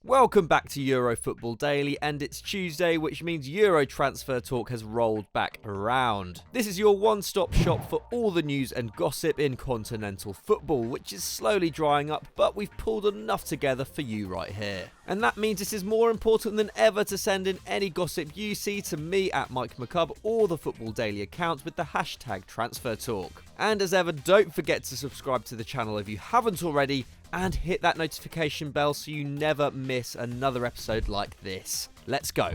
Welcome back to Euro Football Daily, and it's Tuesday, which means Euro transfer talk has rolled back around. This is your one-stop shop for all the news and gossip in continental football, which is slowly drying up, but we've pulled enough together for you right here. And that means it is more important than ever to send in any gossip you see to me at Mike McCubb or the Football Daily account with the hashtag transfer talk. And as ever, don't forget to subscribe to the channel if you haven't already, and hit that notification bell so you never miss another episode like this. Let's go.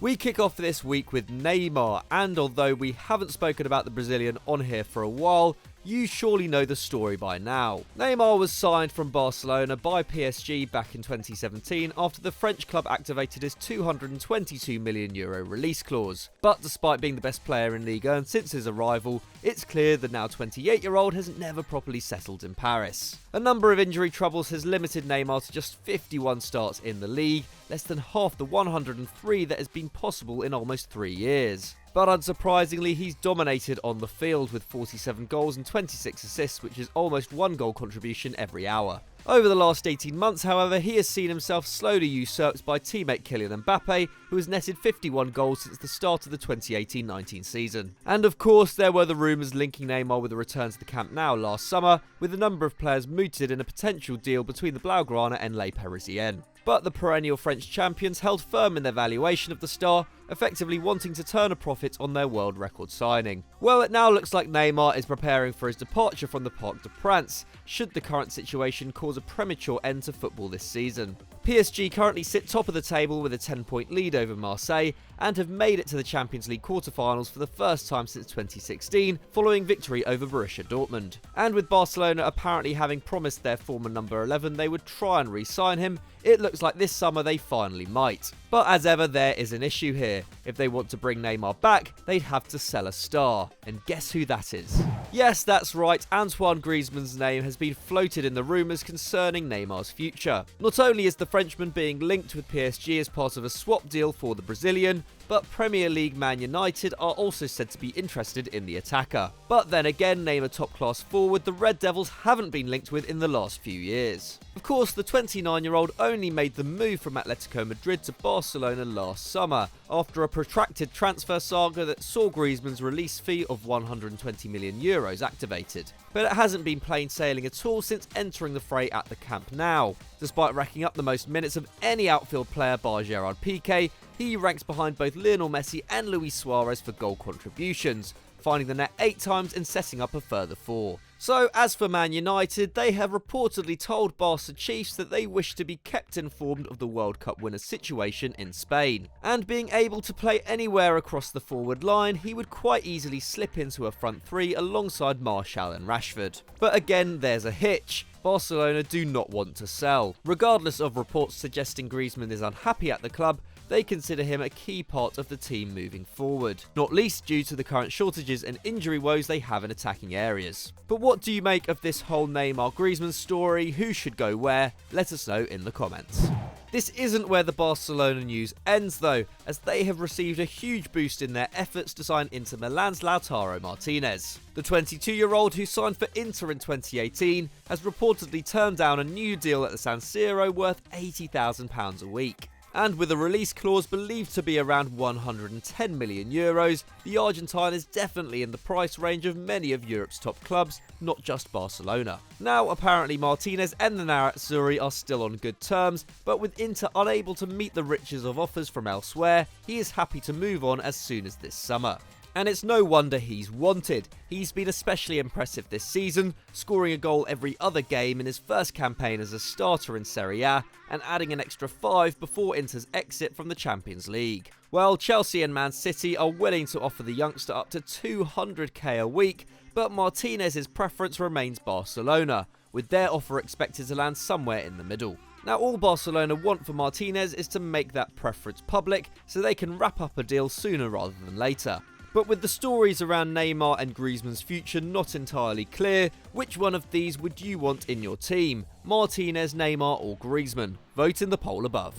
We kick off this week with Neymar, and although we haven't spoken about the Brazilian on here for a while, you surely know the story by now. Neymar was signed from Barcelona by PSG back in 2017 after the French club activated his €222 million release clause. But despite being the best player in Ligue 1 since his arrival, it's clear the now 28-year-old has never properly settled in Paris. A number of injury troubles has limited Neymar to just 51 starts in the league, less than half the 103 that has been possible in almost 3 years. But unsurprisingly, he's dominated on the field with 47 goals and 26 assists, which is almost one goal contribution every hour. Over the last 18 months, however, he has seen himself slowly usurped by teammate Kylian Mbappe, who has netted 51 goals since the start of the 2018-19 season. And of course, there were the rumours linking Neymar with a return to the Camp Nou last summer, with a number of players mooted in a potential deal between the Blaugrana and Les Parisiens. But the perennial French champions held firm in their valuation of the star, effectively wanting to turn a profit on their world record signing. Well, it now looks like Neymar is preparing for his departure from the Parc des Princes, should the current situation cause a premature end to football this season. PSG currently sit top of the table with a 10-point lead over Marseille and have made it to the Champions League quarter-finals for the first time since 2016, following victory over Borussia Dortmund. And with Barcelona apparently having promised their former number 11 they would try and re-sign him, it looks like this summer they finally might. But as ever, there is an issue here. If they want to bring Neymar back, they'd have to sell a star. And guess who that is? Yes, that's right, Antoine Griezmann's name has been floated in the rumours concerning Neymar's future. Not only is the Frenchman being linked with PSG as part of a swap deal for the Brazilian, but Premier League Man United are also said to be interested in the attacker. But then again, name a top-class forward the Red Devils haven't been linked with in the last few years. Of course, the 29-year-old only made the move from Atletico Madrid to Barcelona last summer, after a protracted transfer saga that saw Griezmann's release fee of €120 million activated. But it hasn't been plain sailing at all since entering the fray at the Camp Nou. Despite racking up the most minutes of any outfield player bar Gerard Piqué, he ranks behind both Lionel Messi and Luis Suarez for goal contributions, finding the net 8 times and setting up a further 4. So, as for Man United, they have reportedly told Barca Chiefs that they wish to be kept informed of the World Cup winner's situation in Spain. And being able to play anywhere across the forward line, he would quite easily slip into a front 3 alongside Martial and Rashford. But again, there's a hitch. Barcelona do not want to sell. Regardless of reports suggesting Griezmann is unhappy at the club, they consider him a key part of the team moving forward, not least due to the current shortages and injury woes they have in attacking areas. But what do you make of this whole Neymar Griezmann story? Who should go where? Let us know in the comments. This isn't where the Barcelona news ends though, as they have received a huge boost in their efforts to sign Inter Milan's Lautaro Martinez. The 22-year-old, who signed for Inter in 2018, has reportedly turned down a new deal at the San Siro worth £80,000 a week. And with a release clause believed to be around €110 million, the Argentine is definitely in the price range of many of Europe's top clubs, not just Barcelona. Now, apparently Martinez and the Nerazzurri are still on good terms, but with Inter unable to meet the riches of offers from elsewhere, he is happy to move on as soon as this summer. And it's no wonder he's wanted. He's been especially impressive this season, scoring a goal every other game in his first campaign as a starter in Serie A, and adding an extra 5 before Inter's exit from the Champions League. Well, Chelsea and Man City are willing to offer the youngster up to $200k a week, but Martinez's preference remains Barcelona, with their offer expected to land somewhere in the middle. Now, all Barcelona want for Martinez is to make that preference public, so they can wrap up a deal sooner rather than later. But with the stories around Neymar and Griezmann's future not entirely clear, which one of these would you want in your team? Martinez, Neymar or Griezmann? Vote in the poll above.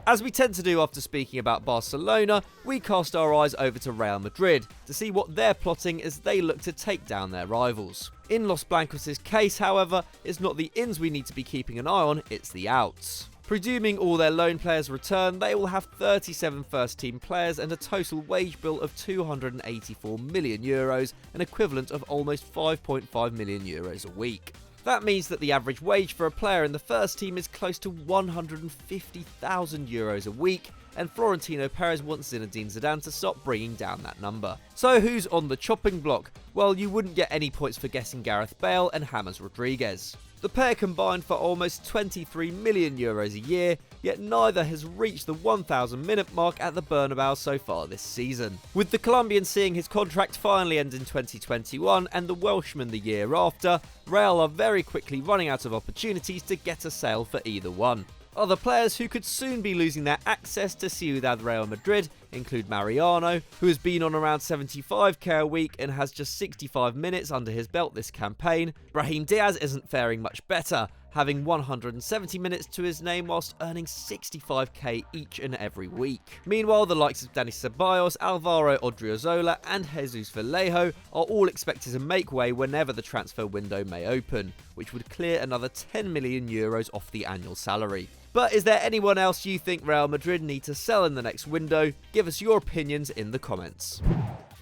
As we tend to do after speaking about Barcelona, we cast our eyes over to Real Madrid to see what they're plotting as they look to take down their rivals. In Los Blancos' case, however, it's not the ins we need to be keeping an eye on, it's the outs. Presuming all their loan players return, they will have 37 first-team players and a total wage bill of €284 million, an equivalent of almost €5.5 million a week. That means that the average wage for a player in the first team is close to €150,000 a week, and Florentino Perez wants Zinedine Zidane to stop bringing down that number. So who's on the chopping block? Well, you wouldn't get any points for guessing Gareth Bale and James Rodriguez. The pair combined for almost €23 million a year, yet neither has reached the 1,000 minute mark at the Bernabeu so far this season. With the Colombian seeing his contract finally end in 2021 and the Welshman the year after, Real are very quickly running out of opportunities to get a sale for either one. Other players who could soon be losing their access to Ciudad Real Madrid include Mariano, who has been on around 75k a week and has just 65 minutes under his belt this campaign. Brahim Diaz isn't faring much better, having 170 minutes to his name whilst earning 65k each and every week. Meanwhile, the likes of Dani Ceballos, Alvaro Odriozola and Jesus Vallejo are all expected to make way whenever the transfer window may open, which would clear another €10 million off the annual salary. But is there anyone else you think Real Madrid need to sell in the next window? Give us your opinions in the comments.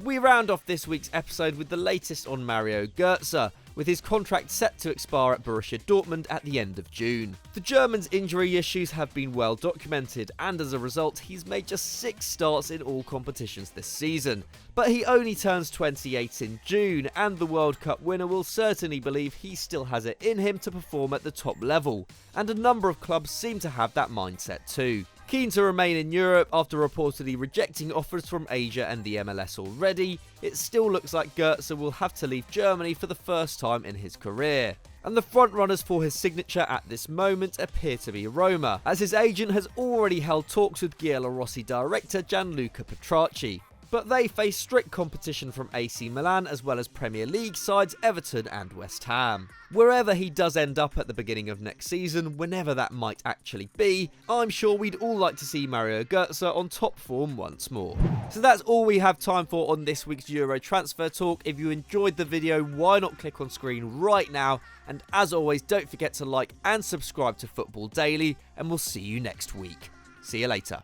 We round off this week's episode with the latest on Mario Gotze, with his contract set to expire at Borussia Dortmund at the end of June. The German's injury issues have been well documented, and as a result, he's made just 6 starts in all competitions this season. But he only turns 28 in June, and the World Cup winner will certainly believe he still has it in him to perform at the top level, and a number of clubs seem to have that mindset too. Keen to remain in Europe after reportedly rejecting offers from Asia and the MLS already, it still looks like Gotze will have to leave Germany for the first time in his career. And the frontrunners for his signature at this moment appear to be Roma, as his agent has already held talks with Giallorossi director Gianluca Petracci. But they face strict competition from AC Milan as well as Premier League sides Everton and West Ham. Wherever he does end up at the beginning of next season, whenever that might actually be, I'm sure we'd all like to see Mario Gotze on top form once more. So that's all we have time for on this week's Euro Transfer Talk. If you enjoyed the video, why not click on screen right now? And as always, don't forget to like and subscribe to Football Daily, and we'll see you next week. See you later.